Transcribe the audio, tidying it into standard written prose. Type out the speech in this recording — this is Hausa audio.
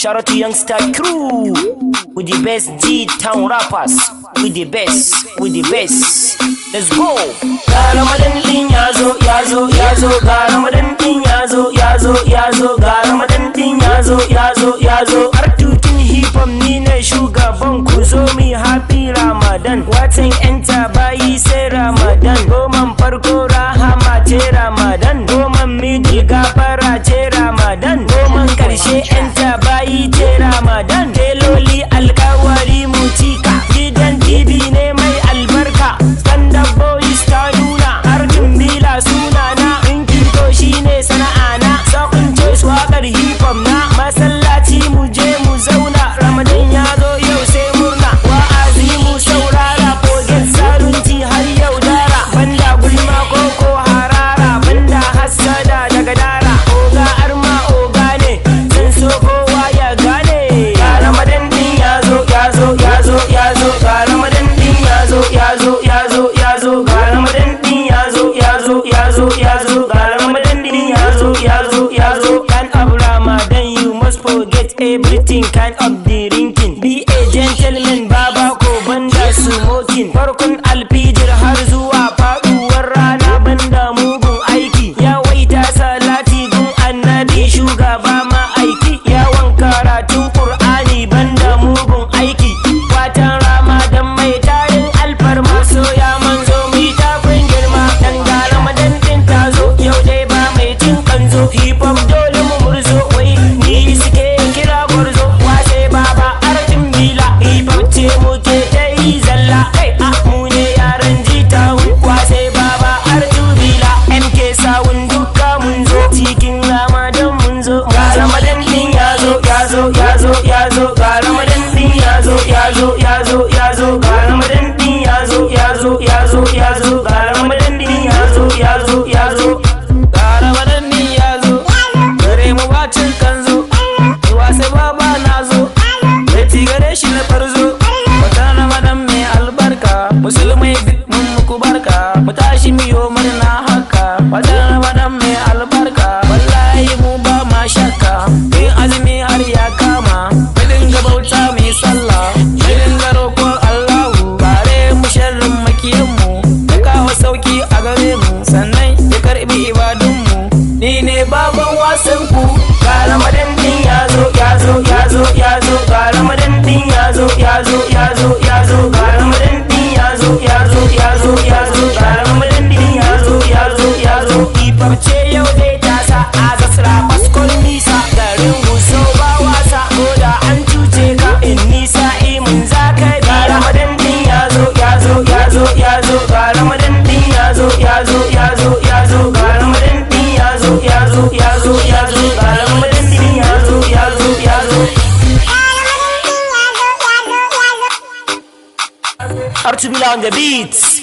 Shout out to Youngster Crew with the best G-Town rappers, with the best. Let's go. Ga Ramadan din yazo, ga Ramadan din yazo, ga Ramadan din yazo. Artutin hip hop ni ne shugaban ku zo mi happy Ramadan. Watan enter bayi sai Ramadan. Goman farko rahama ce Ramadan. Goman midi gafara ce Ramadan. Goman karshe enter bayi ce Ramadan. Teloli alkawari mu cika. Gidan TV ne mai albarka. Stand up boys ta nuna. Arjun bila sunana. In kinto shine sana'ana. Sakun choice wakar hip hop na. Masallaci mu je mu zauna. Ramadan ya zo yau sai murna. Wa'azi mu saurara. Forget sarunci har yau dara. Banda gulma koko harara. Banda hassada daga dara. Oga arma oga ne. Zan so kowa ya gane. Ga Ramadan din ya zo. Ga Ramadan din ya zo. Ga Ramadan din ya zo. Ga Ramadan din ya zo. Kind of Ramadan you must forget everything. Kind of drinking. Be a gentleman baba ko banda smoking. Farkon alfijir har zuwa faduwar rana banda mugun aiki. Yawaita salati gun annabi shugaba ma aiki. Yawan karatun Qur'ani banda mugun aiki. Watan Ramadan mai tarin alfarma soya manzo mi tafin girma. Dan ga Ramadan din ta zo yau dai ba mai cin kanzo. Hip hop dole mu murzo wai ni suke kira gwarzo. Washe baba arjin bila hip hop ce muke dai zalla. Kai a mu ne yaran G-Town. Washe baba arju bila MK sawun duka mun zo. Cikin Ramadan mun zo. Ga Ramadan din ya zo. Ga Ramadan din ya zo. Ga Ramadan din ya zo. Ga Ramadan din ya zo. Gare mu bacin kanzo. Wasai baba na zo. Bai gare shi na farzo. Watan Ramadan mai albarka. Musulmai duk mun muku barka. Mu tashi miyo murna haka. Watan Ramadan mai albarka. Wallahi mu ba ma shakka. Yin azumi har ya kama. Mu dinga bauta mai sallah. Mu dinga roƙon Allahu. Bare mu sharrin makiyanmu. Ya kawo sauki a gare mu. Sannan ya karbi ibadunmu. Ni ne baban wasan ku. Ga Ramadan din ya zo. Ga Ramadan din ya zo. Ga Ramadan din ya zo. Ga Ramadan din ya zo. Hip-hop ce yau dai ta sa a zasra baskon nisa. Garin guso ba wasa ko da an cuce ka. In nisa imun za ka bi. Ga Ramadan din ya zo. Ga Ramadan din ya zo. Ga Ramadan din ya zo. Ga Ramadan din ya zo. Artubila on the beats.